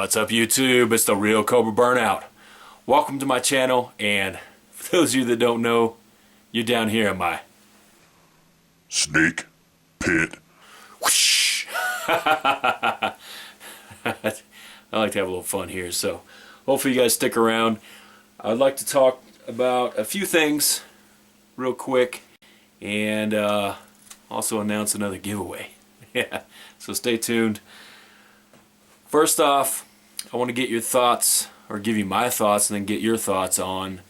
What's up, YouTube? It's the real Cobra Burnout. Welcome to my channel, and for those of you that don't know, you're down here in my snake pit. Whoosh. I like to have a little fun here, so hopefully you guys stick around. I'd like to talk about a few things real quick, and also announce another giveaway. Yeah, so stay tuned. First off, I want to get your thoughts, or give you my thoughts, and then get your thoughts on,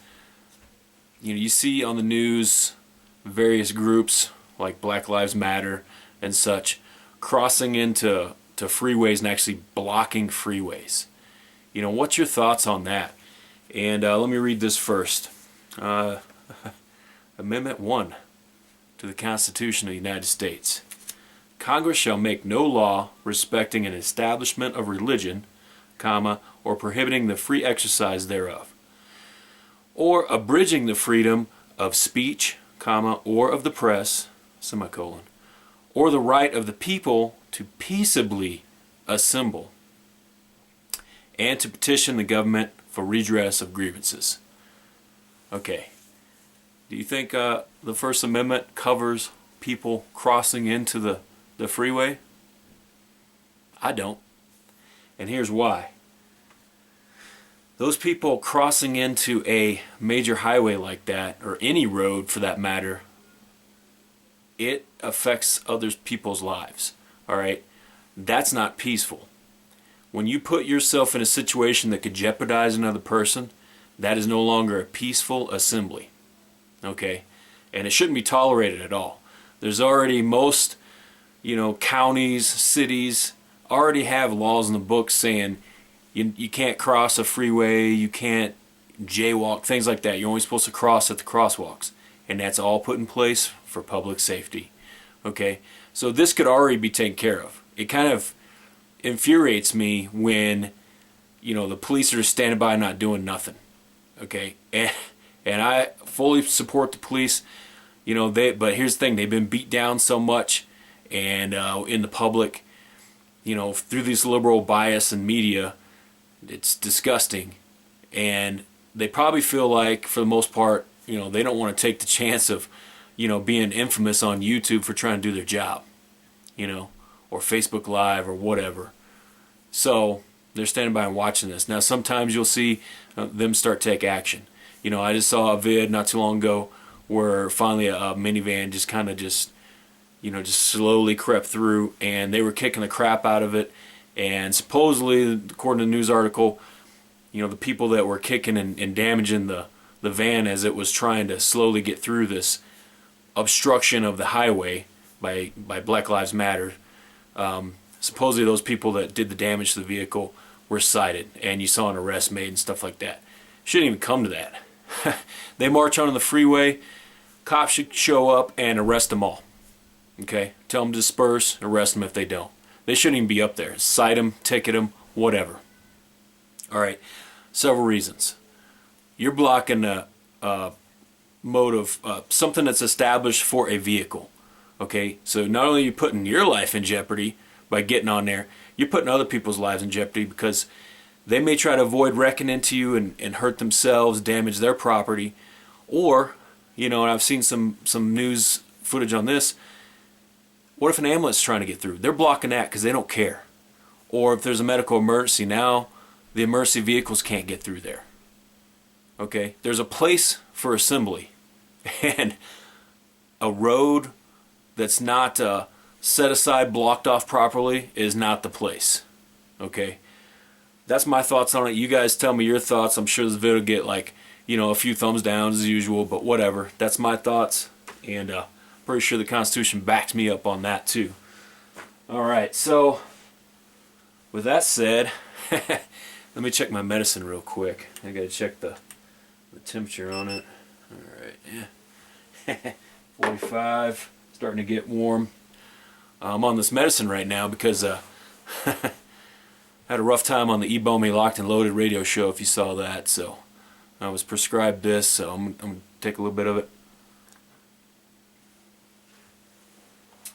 you see on the news various groups like Black Lives Matter and such crossing into freeways and actually blocking freeways. What's your thoughts on that? And let me read this first. Amendment 1 to the Constitution of the United States. Congress shall make no law respecting an establishment of religion, or prohibiting the free exercise thereof, or abridging the freedom of speech, or of the press, or the right of the people to peaceably assemble, and to petition the government for redress of grievances. Okay. Do you think the First Amendment covers people crossing into the freeway? I don't. And here's why. Those people crossing into a major highway like that, or any road for that matter, it affects other people's lives. Alright? That's not peaceful. When you put yourself in a situation that could jeopardize another person, that is no longer a peaceful assembly. Okay? And it shouldn't be tolerated at all. There's already most counties, cities already have laws in the books saying you can't cross a freeway, you can't jaywalk, things like that. You're only supposed to cross at the crosswalks, and that's all put in place for public safety. Okay, so this could already be taken care of. It kind of infuriates me when the police are standing by not doing nothing. Okay, and I fully support the police. But here's the thing: they've been beat down so much, and in the public, through this liberal bias and media, it's disgusting. And they probably feel like, for the most part, they don't want to take the chance of, being infamous on YouTube for trying to do their job, or Facebook Live or whatever. So they're standing by and watching this. Now, sometimes you'll see them start to take action. I just saw a vid not too long ago where finally a minivan just slowly crept through, and they were kicking the crap out of it. And supposedly, according to the news article, the people that were kicking and damaging the van as it was trying to slowly get through this obstruction of the highway by Black Lives Matter, supposedly those people that did the damage to the vehicle were cited, and you saw an arrest made and stuff like that. Shouldn't even come to that. They march onto the freeway, cops should show up and arrest them all. Okay? Tell them to disperse, arrest them if they don't. They shouldn't even be up there. Cite them, ticket them, whatever. Alright, several reasons. You're blocking a mode of something that's established for a vehicle. Okay? So not only are you putting your life in jeopardy by getting on there, you're putting other people's lives in jeopardy, because they may try to avoid wrecking into you and hurt themselves, damage their property. Or, and I've seen some news footage on this, what if an ambulance is trying to get through? They're blocking that because they don't care. Or if there's a medical emergency, now the emergency vehicles can't get through there. Okay? There's a place for assembly. And a road that's not set aside, blocked off properly, is not the place. Okay? That's my thoughts on it. You guys tell me your thoughts. I'm sure this video will get a few thumbs down as usual, but whatever. That's my thoughts, and pretty sure the Constitution backs me up on that too. Alright, so with that said, let me check my medicine real quick. I gotta check the temperature on it. Alright, yeah. 45, starting to get warm. I'm on this medicine right now because I had a rough time on the E-Bone Me Locked and Loaded radio show, if you saw that. So I was prescribed this, so I'm going to take a little bit of it.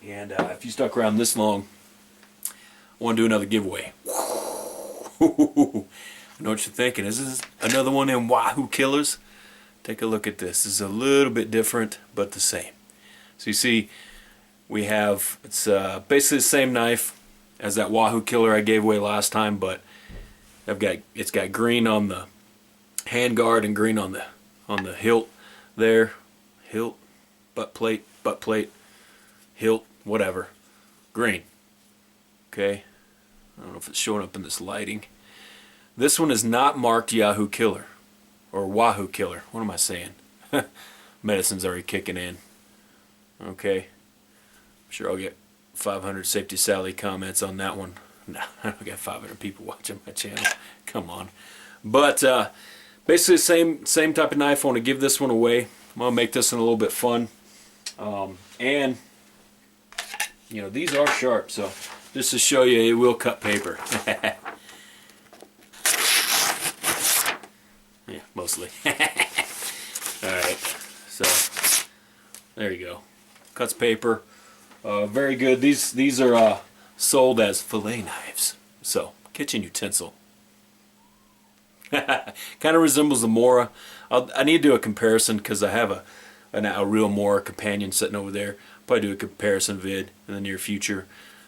And if you stuck around this long, I want to do another giveaway. I know what you're thinking. Is this another one of them Wahoo killers? Take a look at this. This is a little bit different, but the same. So you see, we have, it's basically the same knife as that Wahoo killer I gave away last time, but it's got green on the hand guard and green on the hilt there. Hilt, butt plate, hilt, whatever. Green. Okay. I don't know if it's showing up in this lighting. This one is not marked Yahoo Killer or Wahoo Killer. What am I saying? Medicine's already kicking in. Okay. I'm sure I'll get 500 Safety Sally comments on that one. No, I don't got 500 people watching my channel. Come on. But basically the same type of knife. I want to give this one away. I'm going to make this one a little bit fun. And, you know, these are sharp, so just to show you, it will cut paper. Yeah, mostly. Alright, so there you go. Cuts paper. Very good. These are sold as fillet knives. So, kitchen utensil. Kind of resembles the Mora. I need to do a comparison because I have a real Mora companion sitting over there. Probably do a comparison vid in the near future.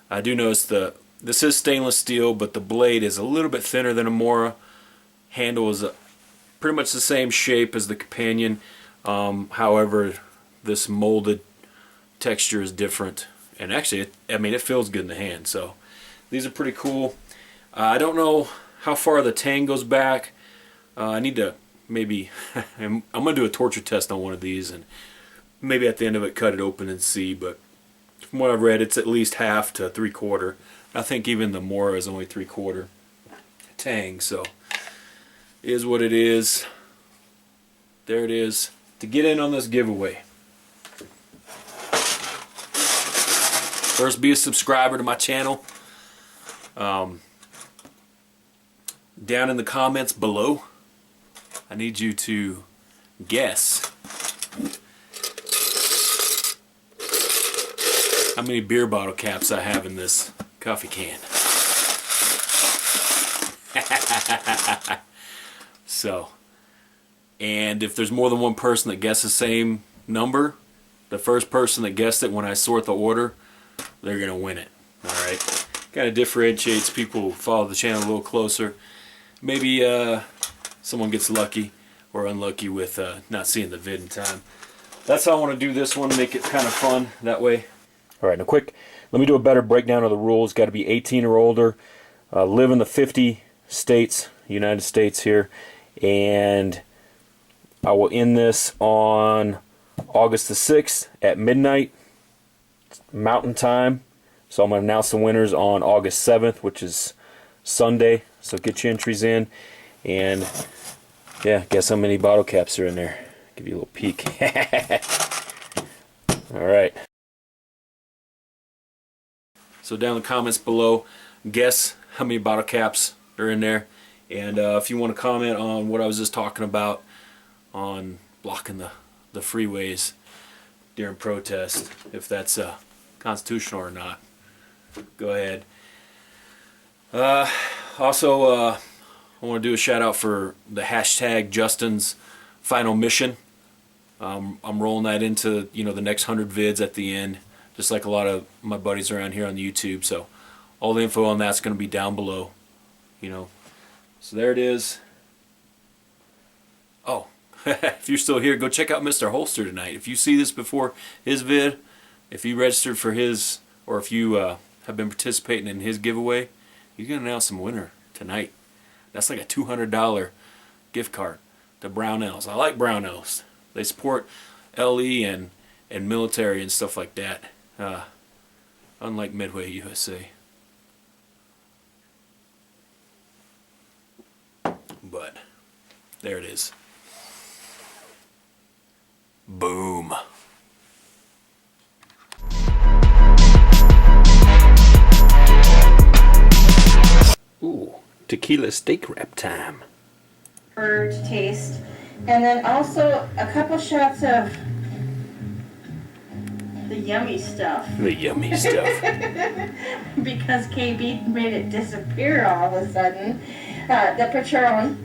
I do notice this is stainless steel, but the blade is a little bit thinner than a Mora. Handle is pretty much the same shape as the companion. However, this molded texture is different. And actually, it feels good in the hand. So these are pretty cool. I don't know how far the tang goes back. I need to maybe, I'm going to do a torture test on one of these and maybe at the end of it cut it open and see, but from what I've read it's at least half to 3/4. I think even the Mora is only 3/4 tang, so it is what it is. There it is. To get in on this giveaway, first be a subscriber to my channel. Down in the comments below, I need you to guess how many beer bottle caps I have in this coffee can. So, and if there's more than one person that guesses the same number, the first person that guessed it when I sort the order, they're gonna win it. Alright? Kind of differentiates people who follow the channel a little closer. Maybe someone gets lucky or unlucky with not seeing the vid in time. That's how I want to do this one, make it kind of fun that way. Alright, now quick, let me do a better breakdown of the rules. Got to be 18 or older, live in the 50 states, United States here, and I will end this on August the 6th at midnight Mountain Time. So I'm going to announce the winners on August 7th, which is Sunday. So get your entries in, and yeah, guess how many bottle caps are in there. Give you a little peek. Alright. So down in the comments below, guess how many bottle caps are in there. And if you want to comment on what I was just talking about on blocking the freeways during protest, if that's constitutional or not, go ahead. Also, I want to do a shout out for the hashtag Justin's Final Mission. I'm rolling that into the next 100 vids at the end, just like a lot of my buddies around here on the YouTube. So all the info on that's going to be down below. So there it is. Oh, if you're still here, go check out Mr. Holster tonight. If you see this before his vid, if you registered for his, or if you have been participating in his giveaway, he's going to announce some winner tonight. That's like a $200 gift card to Brownells. I like Brownells. They support LE and military and stuff like that. Unlike Midway USA. But there it is. Boom. Ooh, tequila steak wrap time. To taste, and then also a couple shots of the yummy stuff. The yummy stuff. Because KB made it disappear all of a sudden. The Patron